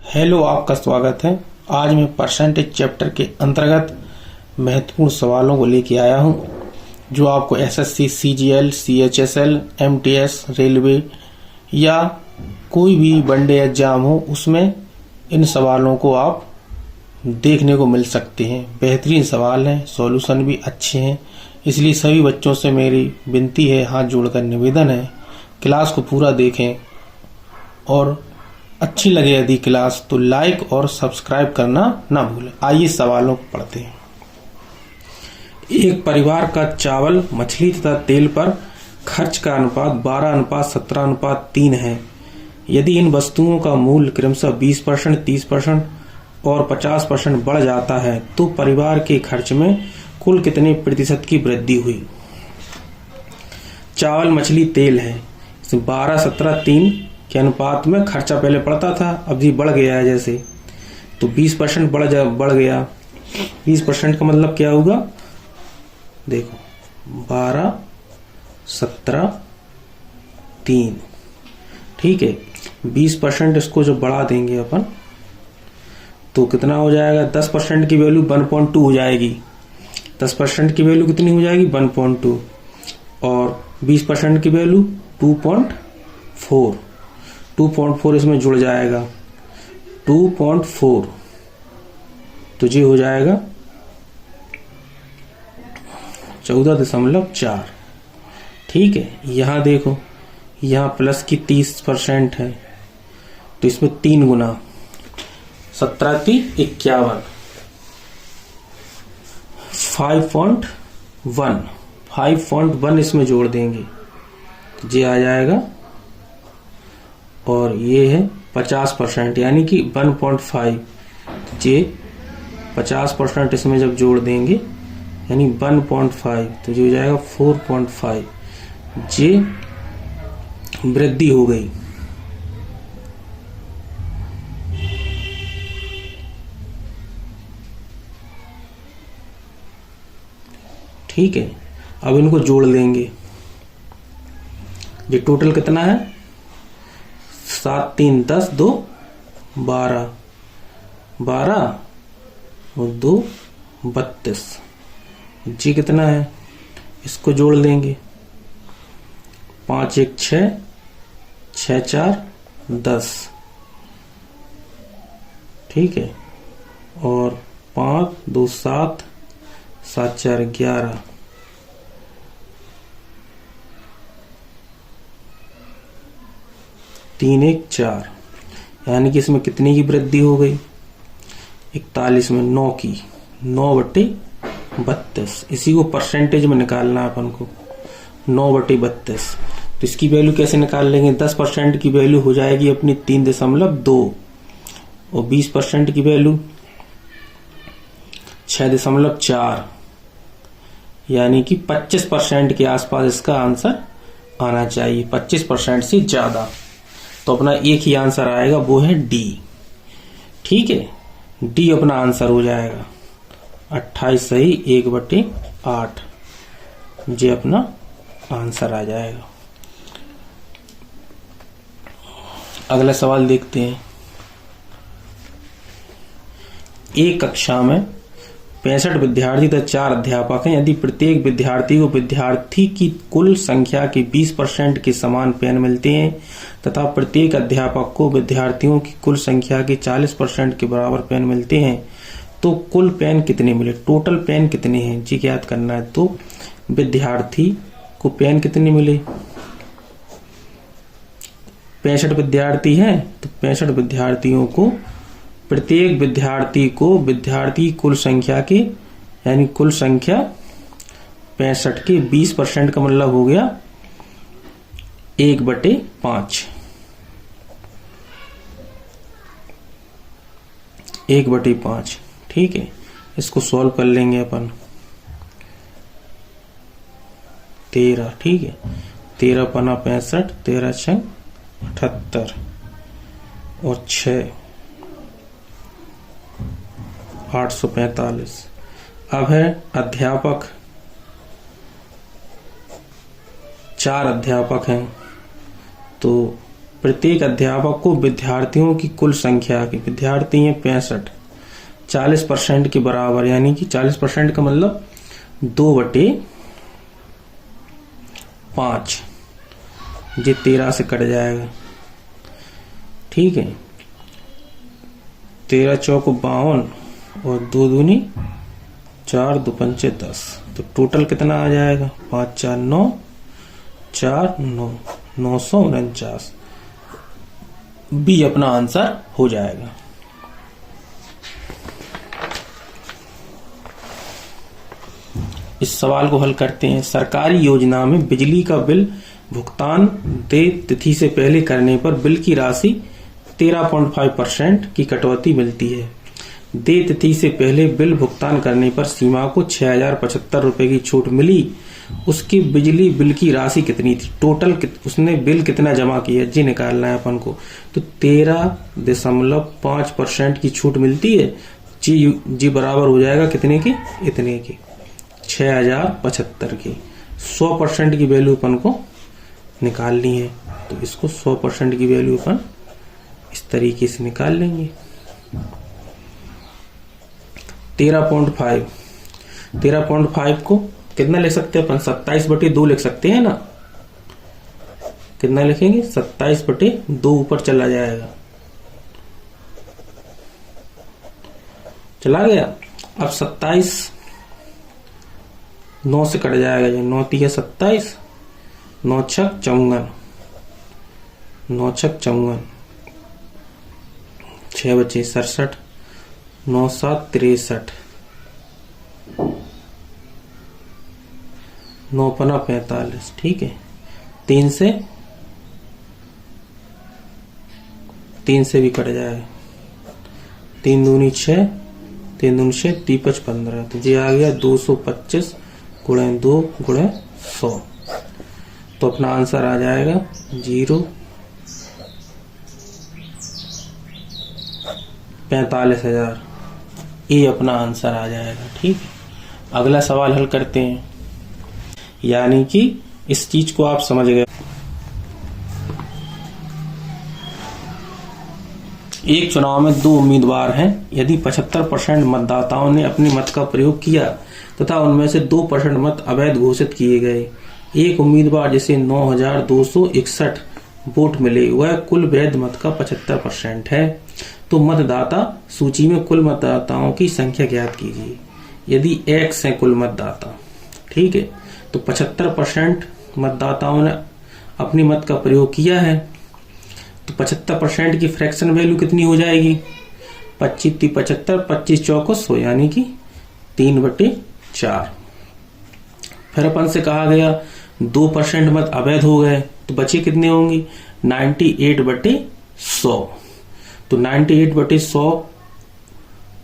Hello, आपका स्वागत है। आज मैं परसेंटेज चैप्टर के अंतर्गत महत्वपूर्ण सवालों को लेके आया हूं, जो आपको SSC, CGL, CHSL, MTS, railway या कोई भी वनडे एग्जाम हो उसमें इन सवालों को आप देखने को मिल सकते हैं। बेहतरीन सवाल हैं, सॉल्यूशन भी अच्छे हैं, इसलिए सभी बच्चों से मेरी विनती है, हाथ जोड़कर निवेदन है, क्लास को पूरा देखें और अच्छी लगे यदि क्लास तो लाइक और सब्सक्राइब करना ना भूलें। आइए सवालों को पढ़ते हैं। एक परिवार का चावल, मछली तथा तेल पर खर्च का अनुपात 12:17:3 है। यदि इन वस्तुओं का मूल्य क्रमशः 20%, 30% और 50% बढ़ जाता है तो परिवार के खर्च में कुल कितने प्रतिशत की वृद्धि हुई। चावल, मछली, तेल है, 12:17:3 के अनुपात में खर्चा पहले बढ़ता था, अब जी बढ़ गया है। जैसे तो 20% बढ़ गया। 20% का मतलब क्या होगा, देखो 12:17:3, ठीक है। 20% इसको जब बढ़ा देंगे अपन तो कितना हो जाएगा, 10% की वैल्यू 1.2 हो जाएगी। 10% की वैल्यू कितनी हो जाएगी, 1.2, और 20% की वैल्यू 2.4। 2.4 इसमें जुड़ जाएगा, 2.4 तो ये हो जाएगा 14.4, ठीक है। यहां देखो, यहां प्लस की 30% है तो इसमें 3 गुना 17×51, 5.1 इसमें जोड़ देंगे तो ये आ जाएगा। और ये है 50%, यानी कि 1.5, ये 50% इसमें जब जोड़ देंगे यानी 1.5 तो ये हो जाएगा 4.5, ये वृद्धि हो गई। ठीक है, अब इनको जोड़ देंगे, ये टोटल कितना है, 7 3 10 2 12, 12 और 2 32, जी कितना है, इसको जोड़ देंगे, 5 1 6, 6 4 10, ठीक है। और 5 2 7, 7 4 11, 3 1 4, यानी कि इसमें कितनी की वृद्धि हो गई, 41 में 9 की, 9/32। इसी को परसेंटेज में निकालना है अपन को, 9/32। तो इसकी वैल्यू कैसे निकाल लेंगे, 10% की वैल्यू हो जाएगी अपनी 3.2 और 20% की वैल्यू 6.4, यानी कि 25% के आसपास इसका आंसर आना चाहिए, 25% से ज्यादा। तो अपना एक ही आंसर आएगा, वो है डी, ठीक है। डी अपना आंसर हो जाएगा, 28 सही 1/8, ये अपना आंसर आ जाएगा। अगला सवाल देखते हैं। एक कक्षा में 65 विद्यार्थी तथा 4 अध्यापक हैं। यदि प्रत्येक विद्यार्थी को विद्यार्थी की कुल संख्या के 20% के समान पेन मिलते हैं तथा प्रत्येक अध्यापक को विद्यार्थियों की कुल संख्या के 40% के बराबर पेन मिलते हैं तो कुल पेन कितने मिले, टोटल पेन कितने हैं जी ज्ञात करना है। तो विद्यार्थी को पेन कितने मिले, 65 विद्यार्थी हैं तो 65 विद्यार्थियों को, प्रत्येक विद्यार्थी को विद्यार्थी कुल संख्या के, यानी कुल संख्या 65 के 20% का मतलब हो गया 1/5, 1/5, ठीक है। इसको सॉल्व कर लेंगे अपन, 13, ठीक है। 13 पना 65, 13 6 78 और 6 845। अब है अध्यापक, 4 अध्यापक हैं तो प्रत्येक अध्यापक को विद्यार्थियों की कुल संख्या के, विद्यार्थी हैं 65, 40% के बराबर, यानी कि 40% का मतलब 2/5, ये 13 से कट जाएगा। ठीक है, 13 चौक 52 और 2 दूनी 4, 2 पंचे 10, तो टोटल कितना आ जाएगा? 5 4 9, 4 9, 949 बी अपना आंसर हो जाएगा। इस सवाल को हल करते हैं। सरकारी योजना में बिजली का बिल भुगतान देय तिथि से पहले करने पर बिल की राशि 13.5% की कटौती मिलती है। देय तिथि से पहले बिल भुगतान करने पर सीमा को 6075 रुपए की छूट मिली। उसकी बिजली बिल की राशि कितनी थी? टोटल उसने बिल कितना जमा किया जी निकालना है अपन को। तो 13.5% की छूट मिलती है। जी बराबर हो जाएगा कितने की? इतने की, 6075 की। 100% की वैल्यू अपन को निकालनी है, तो इसको 100% की वैल्यू अपन इस तरीके से निकाल लेंगे। 13.5 को कितना लिख सकते हैं अपन? 27/2 लिख सकते हैं ना। कितना लिखेंगे? 27/2 ऊपर चला जाएगा, चला गया। अब 27 9 से कट जाएगा, जो 9 3 27, 9 6 54, 9 6 54, 6 बचे 67, 9 7 63, 9 5 45। ठीक है, 3 से भी कट जाएगा। 3 दूनी 6, 3 दूनी 6, 3 5 15, तो ये आ गया 225 गुणे 2 गुणे 100। तो अपना आंसर आ जाएगा 45,000। ये अपना आंसर आ जाएगा। ठीक है, अगला सवाल हल करते हैं। यानी कि इस चीज को आप समझ गए। एक चुनाव में 2 उम्मीदवार हैं। यदि 75% मतदाताओं ने अपने मत का प्रयोग किया तथा उनमें से 2% मत अवैध घोषित किए गए, एक उम्मीदवार जिसे 9261 वोट मिले वह कुल वैध मत का 75% है, तो मतदाता सूची में कुल मतदाताओं की संख्या ज्ञात कीजिए। यदि X है कुल मतदाता, ठीक है, तो 75% मतदाताओं ने अपनी मत का प्रयोग किया है, तो 75% की फ्रैक्शन वैल्यू कितनी हो जाएगी? 25 3 75, 25 चौको 100, यानी कि 3/4। फिर अपन से कहा गया 2% मत अवैध हो गए, तो बचे कितने होंगे? 98/100। तो 98/100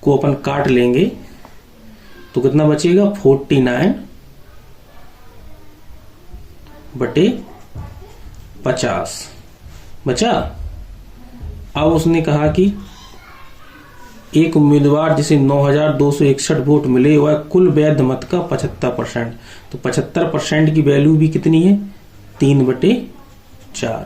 को अपन काट लेंगे तो कितना बचेगा? 49/50 बचा। अब उसने कहा कि एक उम्मीदवार जिसे 9261 वोट मिले वह कुल वैध मत का 75%, तो 75% की वैल्यू भी कितनी है? 3/4।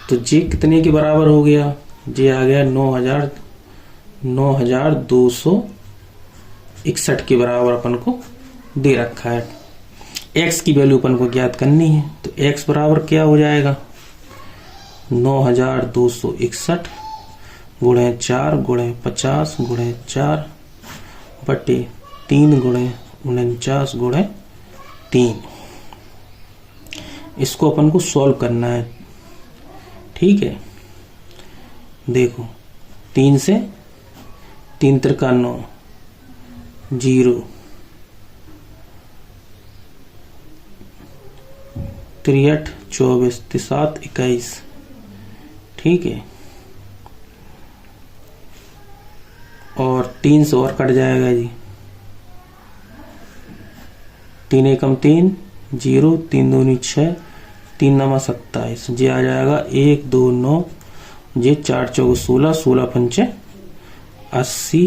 तो जी कितने के बराबर हो गया? जी आ गया 9261 के बराबर अपन को दे रखा है। x की वैल्यू अपन को ज्ञात करनी है, तो x बराबर क्या हो जाएगा? 9261 गुणे 4 गुणे 50 गुणे 4 बटे 3 गुणे 49 गुणे 3। इसको अपन को सॉल्व करना है। ठीक है, देखो 3 से 3 त्रिका 9, 0 3 8 24 7 21। ठीक है, और 3 से और कट जाएगा जी। 3 एकम 3, 0 3 दूनी 6, 3 9 27, जी आ जाएगा 1 2 9, जी 4 चौक 16, 16 पंचे 80,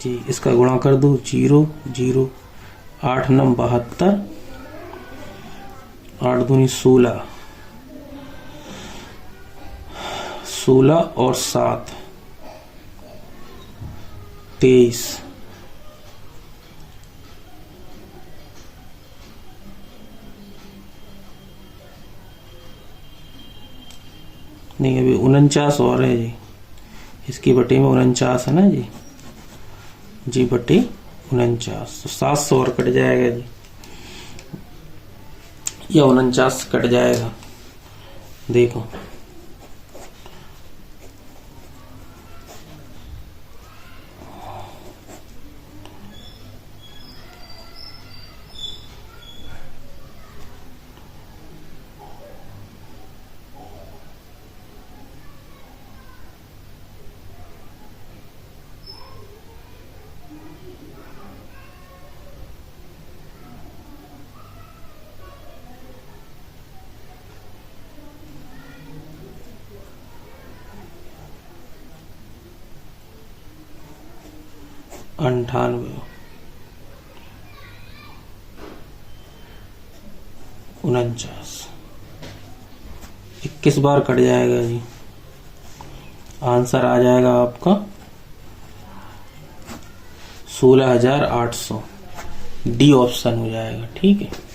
जी इसका गुणा कर दो 0 0, 8 9 72, 8 दूनी 16, 16 और 7 23। नहीं, अभी 49 और है जी। इसकी बटे में 49 है ना जी, जी बटे 49, तो 700 और कट जाएगा जी, या 49 कट जाएगा। देखो अंठानवे, 49, 21 बार कट जाएगा जी। आंसर आ जाएगा आपका 16,800। डी ऑप्शन हो जाएगा। ठीक है।